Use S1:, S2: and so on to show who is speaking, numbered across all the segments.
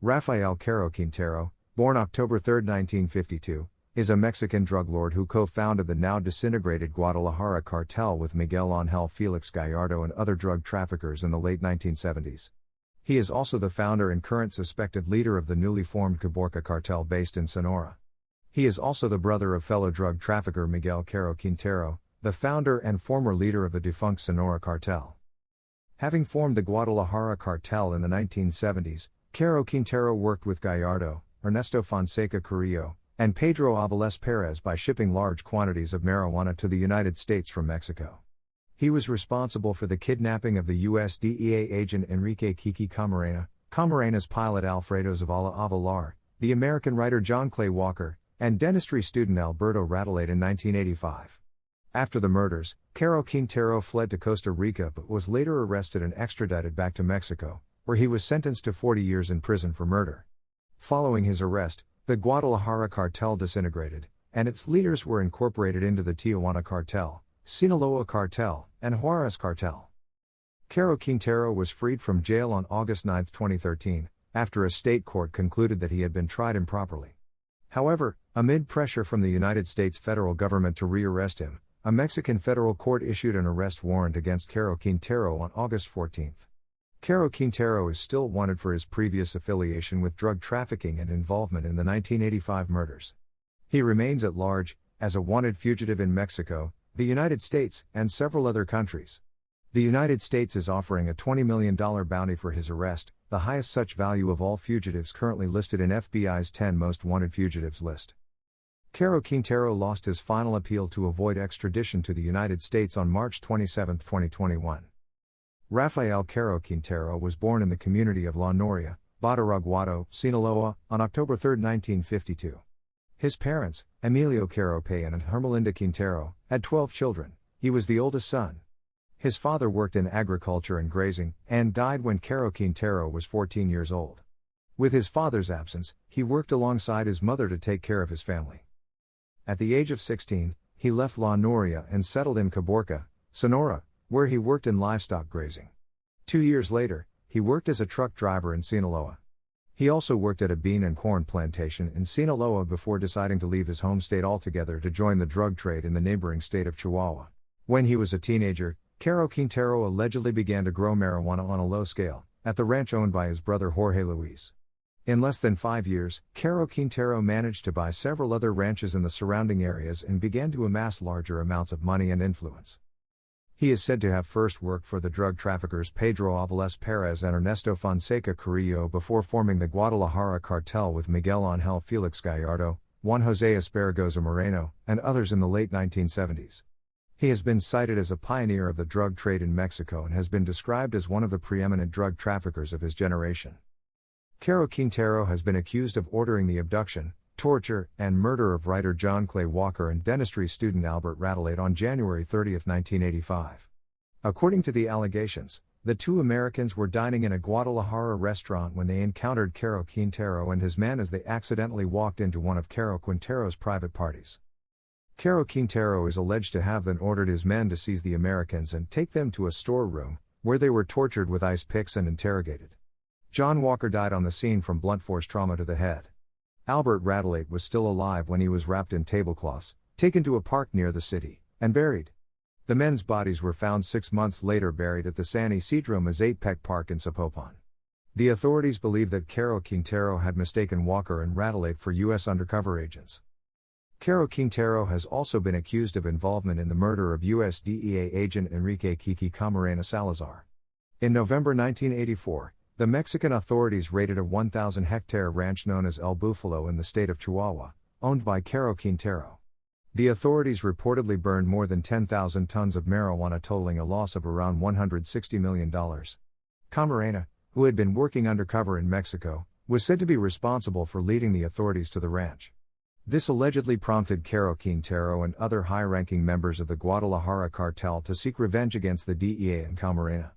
S1: Rafael Caro Quintero, born October 3, 1952, is a Mexican drug lord who co-founded the now disintegrated Guadalajara cartel with Miguel Ángel Félix Gallardo and other drug traffickers in the late 1970s. He is also the founder and current suspected leader of the newly formed Caborca cartel based in Sonora. He is also the brother of fellow drug trafficker Miguel Caro Quintero, the founder and former leader of the defunct Sonora cartel. Having formed the Guadalajara cartel in the 1970s, Caro Quintero worked with Gallardo, Ernesto Fonseca Carrillo, and Pedro Aviles Perez by shipping large quantities of marijuana to the United States from Mexico. He was responsible for the kidnapping of the U.S. DEA agent Enrique Kiki Camarena, Camarena's pilot Alfredo Zavala Avelar, the American writer John Clay Walker, and dentistry student Alberto Rattolate in 1985. After the murders, Caro Quintero fled to Costa Rica but was later arrested and extradited back to Mexico, where he was sentenced to 40 years in prison for murder. Following his arrest, the Guadalajara cartel disintegrated, and its leaders were incorporated into the Tijuana cartel, Sinaloa cartel, and Juarez cartel. Caro Quintero was freed from jail on August 9, 2013, after a state court concluded that he had been tried improperly. However, amid pressure from the United States federal government to rearrest him, a Mexican federal court issued an arrest warrant against Caro Quintero on August 14. Caro Quintero is still wanted for his previous affiliation with drug trafficking and involvement in the 1985 murders. He remains at large, as a wanted fugitive in Mexico, the United States, and several other countries. The United States is offering a $20 million bounty for his arrest, the highest such value of all fugitives currently listed in FBI's 10 most wanted fugitives list. Caro Quintero lost his final appeal to avoid extradition to the United States on March 27, 2021. Rafael Caro Quintero was born in the community of La Noria, Badiraguato, Sinaloa, on October 3, 1952. His parents, Emilio Caro Payan and Hermelinda Quintero, had 12 children. He was the oldest son. His father worked in agriculture and grazing, and died when Caro Quintero was 14 years old. With his father's absence, he worked alongside his mother to take care of his family. At the age of 16, he left La Noria and settled in Caborca, Sonora, where he worked in livestock grazing. 2 years later, he worked as a truck driver in Sinaloa. He also worked at a bean and corn plantation in Sinaloa before deciding to leave his home state altogether to join the drug trade in the neighboring state of Chihuahua. When he was a teenager, Caro Quintero allegedly began to grow marijuana on a low scale, at the ranch owned by his brother Jorge Luis. In less than 5 years, Caro Quintero managed to buy several other ranches in the surrounding areas and began to amass larger amounts of money and influence. He is said to have first worked for the drug traffickers Pedro Aviles Perez and Ernesto Fonseca Carrillo before forming the Guadalajara cartel with Miguel Ángel Félix Gallardo, Juan José Esparragoza Moreno, and others in the late 1970s. He has been cited as a pioneer of the drug trade in Mexico and has been described as one of the preeminent drug traffickers of his generation. Caro Quintero has been accused of ordering the abduction, torture, and murder of writer John Clay Walker and dentistry student Albert Rattolate on January 30, 1985. According to the allegations, the two Americans were dining in a Guadalajara restaurant when they encountered Caro Quintero and his men as they accidentally walked into one of Caro Quintero's private parties. Caro Quintero is alleged to have then ordered his men to seize the Americans and take them to a storeroom, where they were tortured with ice picks and interrogated. John Walker died on the scene from blunt force trauma to the head. Albert Rattolate was still alive when he was wrapped in tablecloths, taken to a park near the city, and buried. The men's bodies were found 6 months later buried at the San Isidro Mazatepec Park in Zapopan. The authorities believe that Caro Quintero had mistaken Walker and Rattolate for U.S. undercover agents. Caro Quintero has also been accused of involvement in the murder of U.S. DEA agent Enrique Kiki Camarena Salazar. In November 1984, the Mexican authorities raided a 1,000-hectare ranch known as El Búfalo in the state of Chihuahua, owned by Caro Quintero. The authorities reportedly burned more than 10,000 tons of marijuana, totaling a loss of around $160 million. Camarena, who had been working undercover in Mexico, was said to be responsible for leading the authorities to the ranch. This allegedly prompted Caro Quintero and other high-ranking members of the Guadalajara cartel to seek revenge against the DEA and Camarena.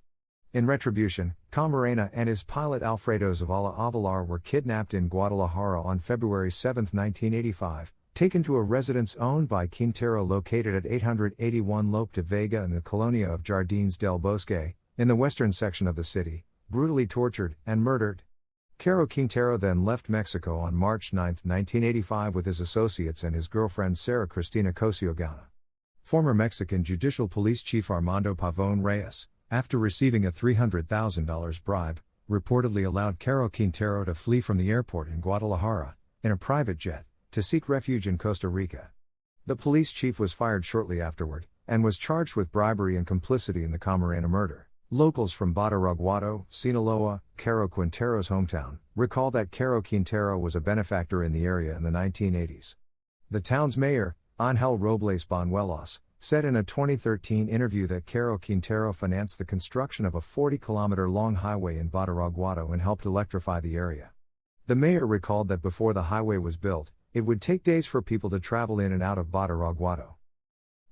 S1: In retribution, Camarena and his pilot Alfredo Zavala Avelar were kidnapped in Guadalajara on February 7, 1985, taken to a residence owned by Quintero located at 881 Lope de Vega in the colonia of Jardines del Bosque, in the western section of the city, brutally tortured and murdered. Caro Quintero then left Mexico on March 9, 1985 with his associates and his girlfriend Sarah Cristina Cosiogana. Former Mexican Judicial Police Chief Armando Pavón Reyes, after receiving a $300,000 bribe, reportedly allowed Caro Quintero to flee from the airport in Guadalajara, in a private jet, to seek refuge in Costa Rica. The police chief was fired shortly afterward, and was charged with bribery and complicity in the Camarena murder. Locals from Badiraguato, Sinaloa, Caro Quintero's hometown, recall that Caro Quintero was a benefactor in the area in the 1980s. The town's mayor, Ángel Robles Banuelos, said in a 2013 interview that Caro Quintero financed the construction of a 40-kilometer-long highway in Badiraguato and helped electrify the area. The mayor recalled that before the highway was built, it would take days for people to travel in and out of Badiraguato.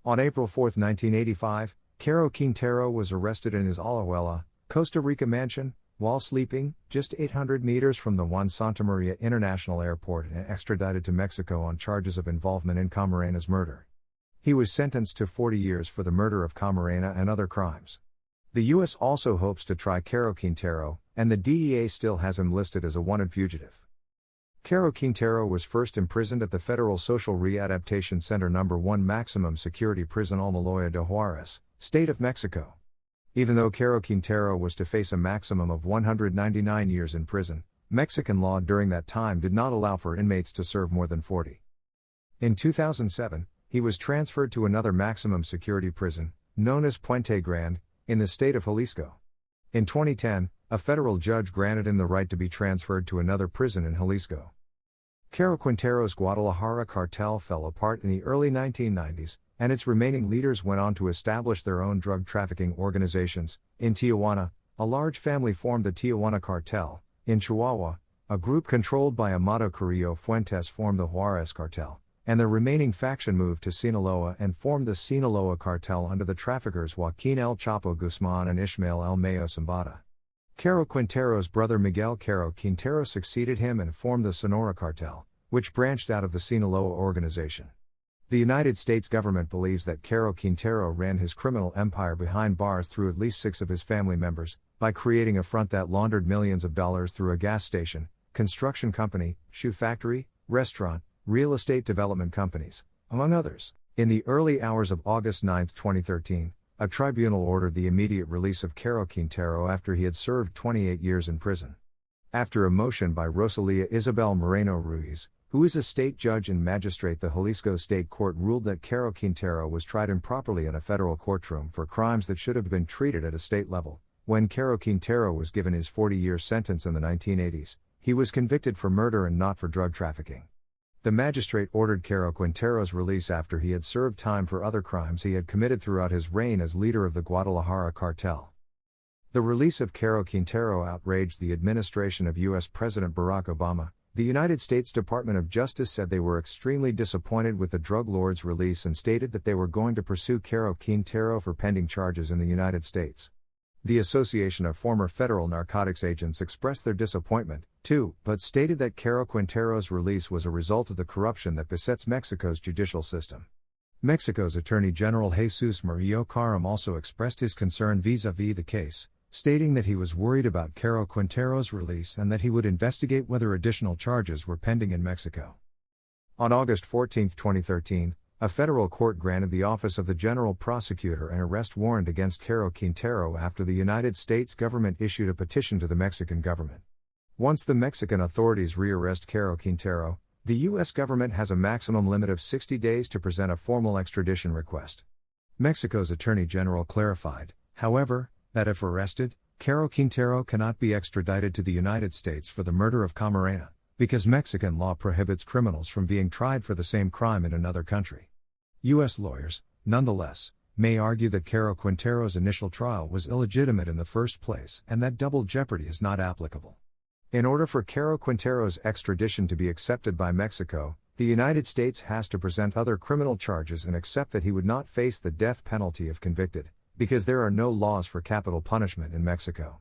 S1: On April 4, 1985, Caro Quintero was arrested in his Alajuela, Costa Rica mansion, while sleeping, just 800 meters from the Juan Santamaria International Airport, and extradited to Mexico on charges of involvement in Camarena's murder. He was sentenced to 40 years for the murder of Camarena and other crimes. The U.S. also hopes to try Caro Quintero, and the DEA still has him listed as a wanted fugitive. Caro Quintero was first imprisoned at the Federal Social Readaptation Center No. 1 Maximum Security Prison Almoloya de Juarez, State of Mexico. Even though Caro Quintero was to face a maximum of 199 years in prison, Mexican law during that time did not allow for inmates to serve more than 40. In 2007, he was transferred to another maximum security prison, known as Puente Grande, in the state of Jalisco. In 2010, a federal judge granted him the right to be transferred to another prison in Jalisco. Caro Quintero's Guadalajara cartel fell apart in the early 1990s, and its remaining leaders went on to establish their own drug trafficking organizations. In Tijuana, a large family formed the Tijuana Cartel. In Chihuahua, a group controlled by Amado Carrillo Fuentes formed the Juarez Cartel, and the remaining faction moved to Sinaloa and formed the Sinaloa Cartel under the traffickers Joaquin El Chapo Guzman and Ishmael El Mayo Zambada. Caro Quintero's brother Miguel Caro Quintero succeeded him and formed the Sonora Cartel, which branched out of the Sinaloa organization. The United States government believes that Caro Quintero ran his criminal empire behind bars through at least 6 of his family members, by creating a front that laundered millions of dollars through a gas station, construction company, shoe factory, restaurant, real estate development companies, among others. In the early hours of August 9, 2013, a tribunal ordered the immediate release of Caro Quintero after he had served 28 years in prison. After a motion by Rosalia Isabel Moreno Ruiz, who is a state judge and magistrate, the Jalisco State Court ruled that Caro Quintero was tried improperly in a federal courtroom for crimes that should have been treated at a state level. When Caro Quintero was given his 40-year sentence in the 1980s, he was convicted for murder and not for drug trafficking. The magistrate ordered Caro Quintero's release after he had served time for other crimes he had committed throughout his reign as leader of the Guadalajara cartel. The release of Caro Quintero outraged the administration of U.S. President Barack Obama. The United States Department of Justice said they were extremely disappointed with the drug lord's release and stated that they were going to pursue Caro Quintero for pending charges in the United States. The Association of Former Federal Narcotics Agents expressed their disappointment, too, but stated that Caro Quintero's release was a result of the corruption that besets Mexico's judicial system. Mexico's Attorney General Jesus Murillo Karam also expressed his concern vis-à-vis the case, stating that he was worried about Caro Quintero's release and that he would investigate whether additional charges were pending in Mexico. On August 14, 2013, a federal court granted the Office of the General Prosecutor an arrest warrant against Caro Quintero after the United States government issued a petition to the Mexican government. Once the Mexican authorities rearrest Caro Quintero, the U.S. government has a maximum limit of 60 days to present a formal extradition request. Mexico's Attorney General clarified, however, that if arrested, Caro Quintero cannot be extradited to the United States for the murder of Camarena, because Mexican law prohibits criminals from being tried for the same crime in another country. U.S. lawyers, nonetheless, may argue that Caro Quintero's initial trial was illegitimate in the first place and that double jeopardy is not applicable. In order for Caro Quintero's extradition to be accepted by Mexico, the United States has to present other criminal charges and accept that he would not face the death penalty if convicted, because there are no laws for capital punishment in Mexico.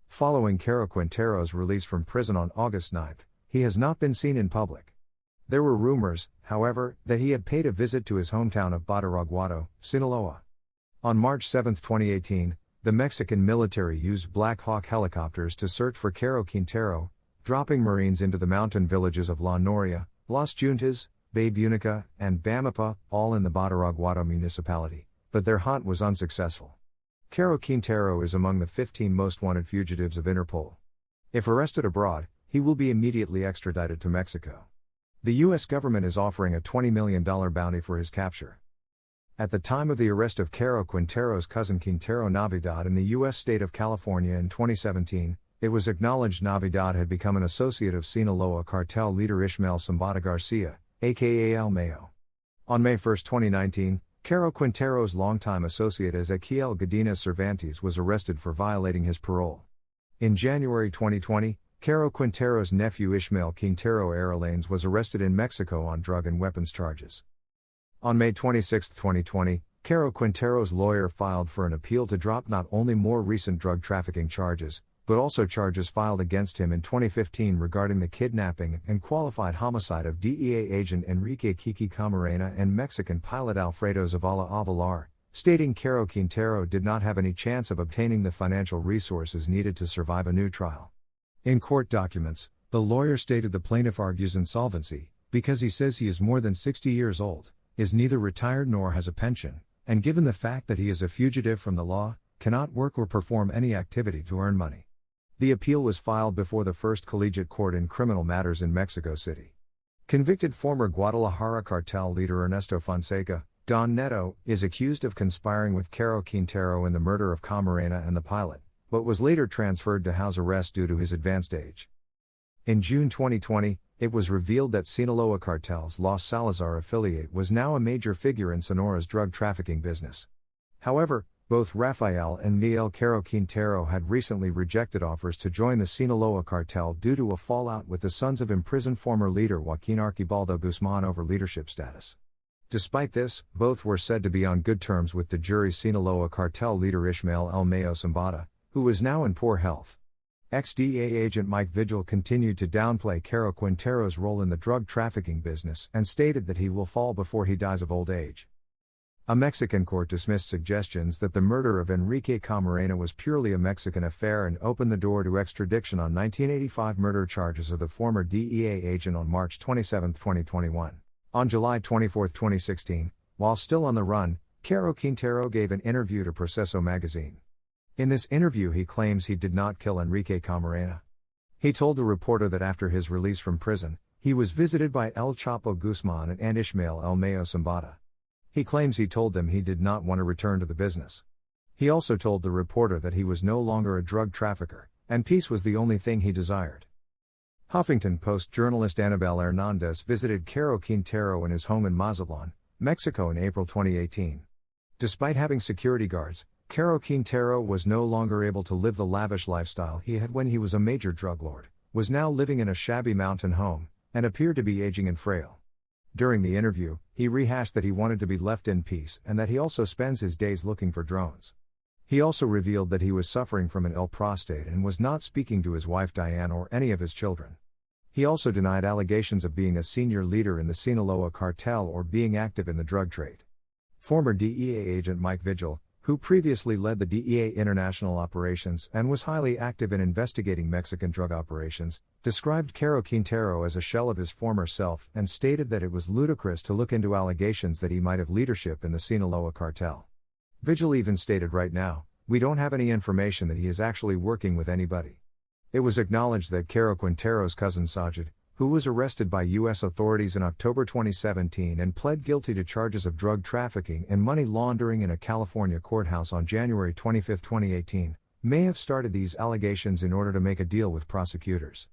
S1: Following Caro Quintero's release from prison on August 9, he has not been seen in public. There were rumors, however, that he had paid a visit to his hometown of Badiraguato, Sinaloa. On March 7, 2018, the Mexican military used Black Hawk helicopters to search for Caro Quintero, dropping Marines into the mountain villages of La Noria, Las Juntas, Babunica, and Bamapa, all in the Badaraguato municipality, but their hunt was unsuccessful. Caro Quintero is among the 15 most wanted fugitives of Interpol. If arrested abroad, he will be immediately extradited to Mexico. The U.S. government is offering a $20 million bounty for his capture. At the time of the arrest of Caro Quintero's cousin Quintero Navidad in the U.S. state of California in 2017, it was acknowledged Navidad had become an associate of Sinaloa cartel leader Ishmael Zambada Garcia, aka El Mayo. On May 1, 2019, Caro Quintero's longtime associate Ezequiel Godinez Cervantes was arrested for violating his parole. In January 2020, Caro Quintero's nephew Ishmael Quintero Aralanes was arrested in Mexico on drug and weapons charges. On May 26, 2020, Caro Quintero's lawyer filed for an appeal to drop not only more recent drug trafficking charges, but also charges filed against him in 2015 regarding the kidnapping and qualified homicide of DEA agent Enrique Kiki Camarena and Mexican pilot Alfredo Zavala Avalar, stating Caro Quintero did not have any chance of obtaining the financial resources needed to survive a new trial. In court documents, the lawyer stated the plaintiff argues insolvency, because he says he is more than 60 years old, is neither retired nor has a pension, and given the fact that he is a fugitive from the law, cannot work or perform any activity to earn money. The appeal was filed before the First Collegiate Court in Criminal Matters in Mexico City. Convicted former Guadalajara cartel leader Ernesto Fonseca, Don Neto, is accused of conspiring with Caro Quintero in the murder of Camarena and the pilot, but was later transferred to house arrest due to his advanced age. In June 2020, it was revealed that Sinaloa Cartel's Los Salazar affiliate was now a major figure in Sonora's drug trafficking business. However, both Rafael and Miguel Caro Quintero had recently rejected offers to join the Sinaloa cartel due to a fallout with the sons of imprisoned former leader Joaquin Archibaldo Guzman over leadership status. Despite this, both were said to be on good terms with the jury's Sinaloa cartel leader Ishmael El Mayo Zambada, who is now in poor health. Ex-DEA agent Mike Vigil continued to downplay Caro Quintero's role in the drug trafficking business and stated that he will fall before he dies of old age. A Mexican court dismissed suggestions that the murder of Enrique Camarena was purely a Mexican affair and opened the door to extradition on 1985 murder charges of the former DEA agent on March 27, 2021. On July 24, 2016, while still on the run, Caro Quintero gave an interview to Proceso magazine. In this interview he claims he did not kill Enrique Camarena. He told the reporter that after his release from prison, he was visited by El Chapo Guzman and Ishmael El Mayo Zambada. He claims he told them he did not want to return to the business. He also told the reporter that he was no longer a drug trafficker, and peace was the only thing he desired. Huffington Post journalist Anabel Hernandez visited Caro Quintero in his home in Mazatlan, Mexico in April 2018. Despite having security guards, Caro Quintero was no longer able to live the lavish lifestyle he had when he was a major drug lord, was now living in a shabby mountain home, and appeared to be aging and frail. During the interview, he rehashed that he wanted to be left in peace and that he also spends his days looking for drones. He also revealed that he was suffering from an ill prostate and was not speaking to his wife Diane or any of his children. He also denied allegations of being a senior leader in the Sinaloa cartel or being active in the drug trade. Former DEA agent Mike Vigil, who previously led the DEA international operations and was highly active in investigating Mexican drug operations, described Caro Quintero as a shell of his former self and stated that it was ludicrous to look into allegations that he might have leadership in the Sinaloa cartel. Vigil even stated, "Right now, we don't have any information that he is actually working with anybody." It was acknowledged that Caro Quintero's cousin Sajid, who was arrested by U.S. authorities in October 2017 and pled guilty to charges of drug trafficking and money laundering in a California courthouse on January 25, 2018, may have started these allegations in order to make a deal with prosecutors.